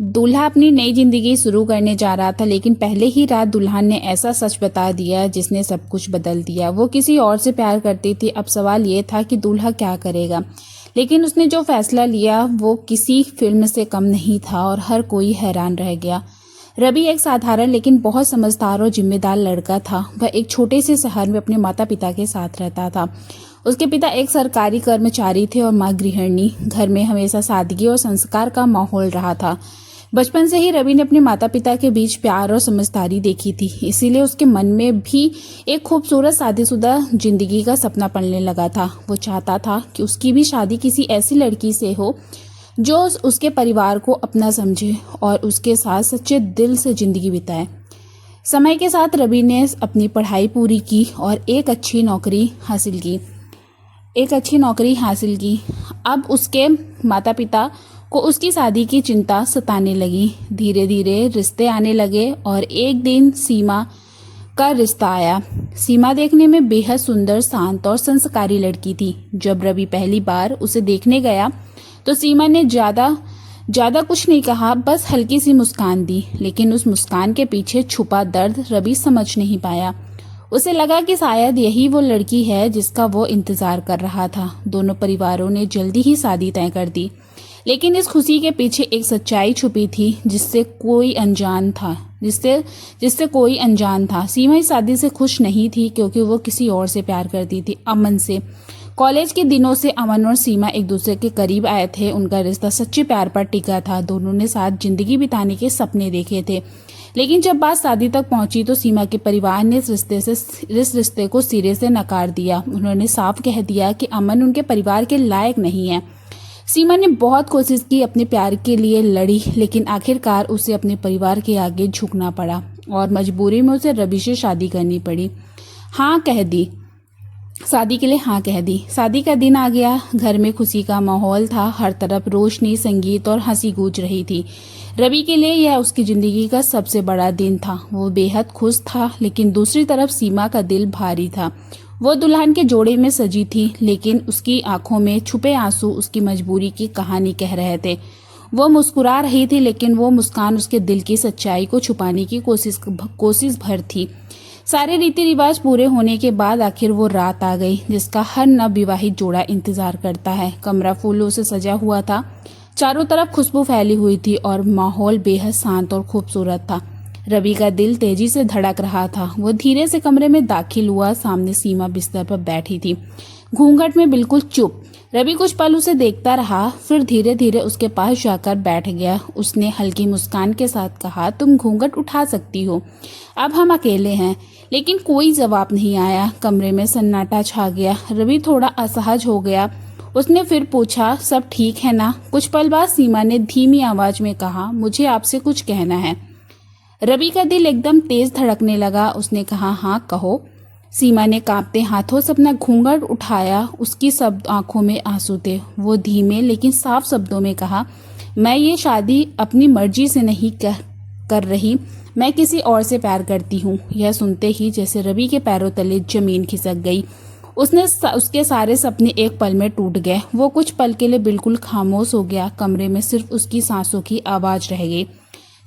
दूल्हा अपनी नई जिंदगी शुरू करने जा रहा था, लेकिन पहले ही रात दुल्हन ने ऐसा सच बता दिया जिसने सब कुछ बदल दिया। वो किसी और से प्यार करती थी। अब सवाल ये था कि दूल्हा क्या करेगा। लेकिन उसने जो फैसला लिया वो किसी फिल्म से कम नहीं था और हर कोई हैरान रह गया। रवि एक साधारण लेकिन बहुत समझदार और जिम्मेदार लड़का था। वह एक छोटे से शहर में अपने माता पिता के साथ रहता था। उसके पिता एक सरकारी कर्मचारी थे और माँ गृहिणी। घर में हमेशा सादगी और संस्कार का माहौल रहा था। बचपन से ही रवि ने अपने माता पिता के बीच प्यार और समझदारी देखी थी, इसीलिए उसके मन में भी एक खूबसूरत शादीशुदा जिंदगी का सपना पलने लगा था। वो चाहता था कि उसकी भी शादी किसी ऐसी लड़की से हो जो उसके परिवार को अपना समझे और उसके साथ सच्चे दिल से जिंदगी बिताए। समय के साथ रवि ने अपनी पढ़ाई पूरी की और एक अच्छी नौकरी हासिल की। अब उसके माता पिता को उसकी शादी की चिंता सताने लगी। धीरे धीरे रिश्ते आने लगे और एक दिन सीमा का रिश्ता आया। सीमा देखने में बेहद सुंदर, शांत और संस्कारी लड़की थी। जब रवि पहली बार उसे देखने गया तो सीमा ने ज्यादा कुछ नहीं कहा, बस हल्की सी मुस्कान दी। लेकिन उस मुस्कान के पीछे छुपा दर्द रवि समझ नहीं पाया। उसे लगा कि शायद यही वो लड़की है जिसका वो इंतजार कर रहा था। दोनों परिवारों ने जल्दी ही शादी तय कर दी, लेकिन इस खुशी के पीछे एक सच्चाई छुपी थी जिससे कोई अनजान था। सीमा इस शादी से खुश नहीं थी क्योंकि वो किसी और से प्यार करती थी, अमन से। कॉलेज के दिनों से अमन और सीमा एक दूसरे के करीब आए थे। उनका रिश्ता सच्चे प्यार पर टिका था। दोनों ने साथ जिंदगी बिताने के सपने देखे थे। लेकिन जब बात शादी तक पहुंची तो सीमा के परिवार ने इस रिश्ते को सिरे से नकार दिया। उन्होंने साफ कह दिया कि अमन उनके परिवार के लायक नहीं है। सीमा ने बहुत कोशिश की, अपने प्यार के लिए लड़ी, लेकिन आखिरकार उसे अपने परिवार के आगे झुकना पड़ा और मजबूरी में उसे रवि से शादी करनी पड़ी। शादी के लिए हाँ कह दी। शादी का दिन आ गया। घर में खुशी का माहौल था। हर तरफ रोशनी, संगीत और हंसी गूंज रही थी। रवि के लिए यह उसकी जिंदगी का सबसे बड़ा दिन था। वो बेहद खुश था, लेकिन दूसरी तरफ सीमा का दिल भारी था। वो दुल्हन के जोड़े में सजी थी, लेकिन उसकी आंखों में छुपे आंसू उसकी मजबूरी की कहानी कह रहे थे। वो मुस्कुरा रही थी, लेकिन वो मुस्कान उसके दिल की सच्चाई को छुपाने की कोशिश भर थी। सारे रीति रिवाज पूरे होने के बाद आखिर वो रात आ गई जिसका हर नवविवाहित जोड़ा इंतजार करता है। कमरा फूलों से सजा हुआ था। चारों तरफ खुशबू फैली हुई थी और माहौल बेहद शांत और खूबसूरत था। रवि का दिल तेजी से धड़क रहा था। वो धीरे से कमरे में दाखिल हुआ। सामने सीमा बिस्तर पर बैठी थी, घूंघट में बिल्कुल चुप। रवि कुछ पल उसे देखता रहा, फिर धीरे धीरे उसके पास जाकर बैठ गया। उसने हल्की मुस्कान के साथ कहा, तुम घूंघट उठा सकती हो, अब हम अकेले हैं। लेकिन कोई जवाब नहीं आया। कमरे में सन्नाटा छा गया। रवि थोड़ा असहज हो गया। उसने फिर पूछा, सब ठीक है ना? कुछ पल बाद सीमा ने धीमी आवाज में कहा, मुझे आपसे कुछ कहना है। रवि का दिल एकदम तेज धड़कने लगा। उसने कहा, हाँ कहो। सीमा ने कांपते हाथों से अपना घूंघट उठाया। उसकी सब आंखों में आंसू थे। वो धीमे लेकिन साफ शब्दों में कहा, मैं ये शादी अपनी मर्जी से नहीं कर रही, मैं किसी और से प्यार करती हूँ। यह सुनते ही जैसे रवि के पैरों तले जमीन खिसक गई। उसके सारे सपने एक पल में टूट गए। वो कुछ पल के लिए बिल्कुल खामोश हो गया। कमरे में सिर्फ उसकी सांसों की आवाज रह गई।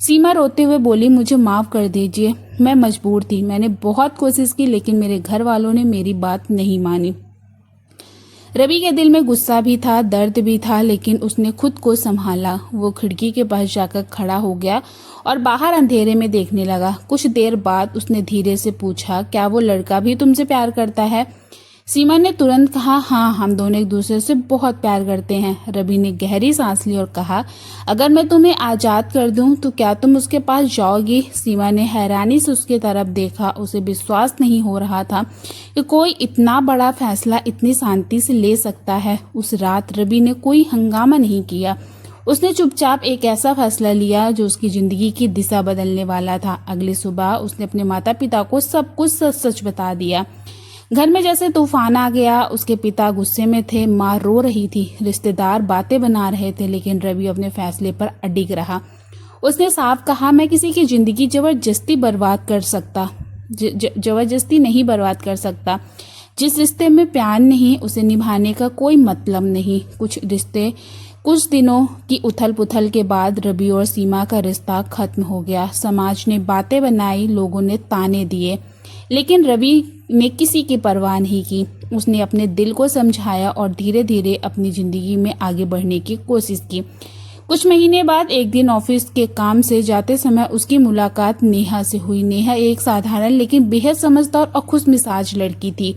सीमा रोते हुए बोली, मुझे माफ कर दीजिए, मैं मजबूर थी। मैंने बहुत कोशिश की, लेकिन मेरे घर वालों ने मेरी बात नहीं मानी। रवि के दिल में गुस्सा भी था, दर्द भी था, लेकिन उसने खुद को संभाला। वो खिड़की के पास जाकर खड़ा हो गया और बाहर अंधेरे में देखने लगा। कुछ देर बाद उसने धीरे से पूछा, क्या वो लड़का भी तुमसे प्यार करता है? सीमा ने तुरंत कहा, हाँ, हम दोनों एक दूसरे से बहुत प्यार करते हैं। रवि ने गहरी सांस ली और कहा, अगर मैं तुम्हें आजाद कर दूं तो क्या तुम उसके पास जाओगी? सीमा ने हैरानी से उसकी तरफ देखा। उसे विश्वास नहीं हो रहा था कि कोई इतना बड़ा फैसला इतनी शांति से ले सकता है। उस रात रवि ने कोई हंगामा नहीं किया। उसने चुपचाप एक ऐसा फैसला लिया जो उसकी जिंदगी की दिशा बदलने वाला था। अगली सुबह उसने अपने माता पिता को सब कुछ सच सच बता दिया। घर में जैसे तूफान आ गया। उसके पिता गुस्से में थे, माँ रो रही थी, रिश्तेदार बातें बना रहे थे, लेकिन रवि अपने फैसले पर अडिग रहा। उसने साफ कहा, मैं किसी की जिंदगी जबरदस्ती नहीं बर्बाद कर सकता। जिस रिश्ते में प्यार नहीं, उसे निभाने का कोई मतलब नहीं। कुछ रिश्ते कुछ दिनों की उथल पुथल के बाद रवि और सीमा का रिश्ता खत्म हो गया। समाज ने बातें बनाई, लोगों ने ताने दिए, लेकिन रवि ने किसी की परवाह नहीं की। उसने अपने दिल को समझाया और धीरे धीरे अपनी जिंदगी में आगे बढ़ने की कोशिश की। कुछ महीने बाद एक दिन ऑफिस के काम से जाते समय उसकी मुलाकात नेहा से हुई। नेहा एक साधारण लेकिन बेहद समझदार और खुशमिजाज लड़की थी।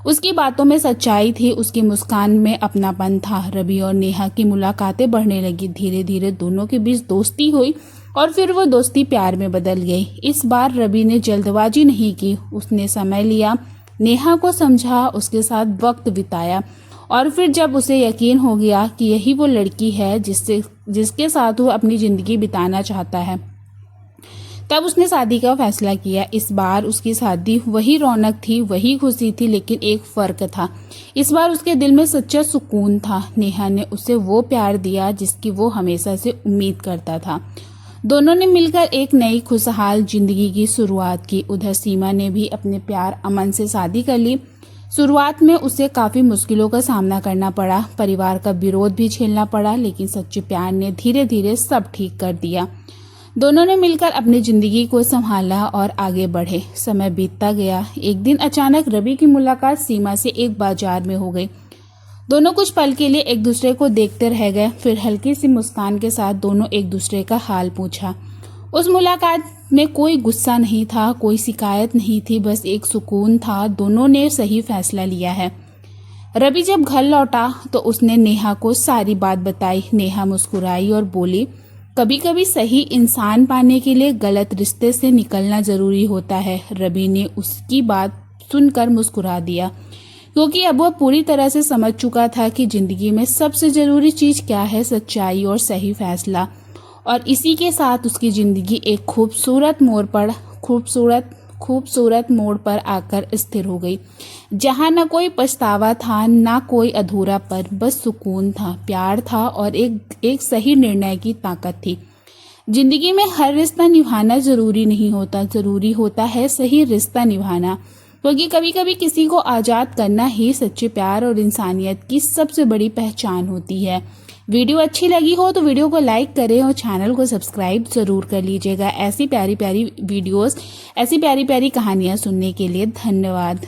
उसकी बातों में सच्चाई थी, उसकी मुस्कान में अपनापन था। रवि और नेहा की मुलाकातें बढ़ने लगी। धीरे धीरे दोनों के बीच दोस्ती हुई और फिर वो दोस्ती प्यार में बदल गई। इस बार रवि ने जल्दबाजी नहीं की, उसने समय लिया, नेहा को समझा, उसके साथ वक्त बिताया और फिर जब उसे यकीन हो गया कि यही वो लड़की है जिसके साथ वो अपनी जिंदगी बिताना चाहता है, तब उसने शादी का फैसला किया। इस बार उसकी शादी वही रौनक थी, वही खुशी थी, लेकिन एक फर्क था। इस बार उसके दिल में सच्चा सुकून था। नेहा ने उसे वो प्यार दिया जिसकी वो हमेशा से उम्मीद करता था। दोनों ने मिलकर एक नई खुशहाल जिंदगी की शुरुआत की। उधर सीमा ने भी अपने प्यार अमन से शादी कर ली। शुरुआत में उसे काफी मुश्किलों का सामना करना पड़ा, परिवार का विरोध भी झेलना पड़ा, लेकिन सच्चे प्यार ने धीरे धीरे सब ठीक कर दिया। दोनों ने मिलकर अपनी जिंदगी को संभाला और आगे बढ़े। समय बीतता गया। एक दिन अचानक रवि की मुलाकात सीमा से एक बाजार में हो गई। दोनों कुछ पल के लिए एक दूसरे को देखते रह गए, फिर हल्की सी मुस्कान के साथ दोनों एक दूसरे का हाल पूछा। उस मुलाकात में कोई गुस्सा नहीं था, कोई शिकायत नहीं थी, बस एक सुकून था। दोनों ने सही फैसला लिया है। रवि जब घर लौटा तो उसने नेहा को सारी बात बताई। नेहा मुस्कुराई और बोली, कभी कभी सही इंसान पाने के लिए गलत रिश्ते से निकलना जरूरी होता है। रवि ने उसकी बात सुनकर मुस्कुरा दिया, क्योंकि अब वह पूरी तरह से समझ चुका था कि जिंदगी में सबसे जरूरी चीज क्या है, सच्चाई और सही फैसला। और इसी के साथ उसकी जिंदगी एक खूबसूरत मोड़ पर आकर स्थिर हो गई, जहां न कोई पछतावा था, ना कोई अधूरापन, बस सुकून था, प्यार था और एक सही निर्णय की ताकत थी। जिंदगी में हर रिश्ता निभाना जरूरी नहीं होता, जरूरी होता है सही रिश्ता निभाना, क्योंकि कभी कभी किसी को आजाद करना ही सच्चे प्यार और इंसानियत की सबसे बड़ी पहचान होती है। वीडियो अच्छी लगी हो तो वीडियो को लाइक करें और चैनल को सब्सक्राइब जरूर कर लीजिएगा। ऐसी प्यारी प्यारी वीडियोस, ऐसी प्यारी प्यारी कहानियां सुनने के लिए धन्यवाद।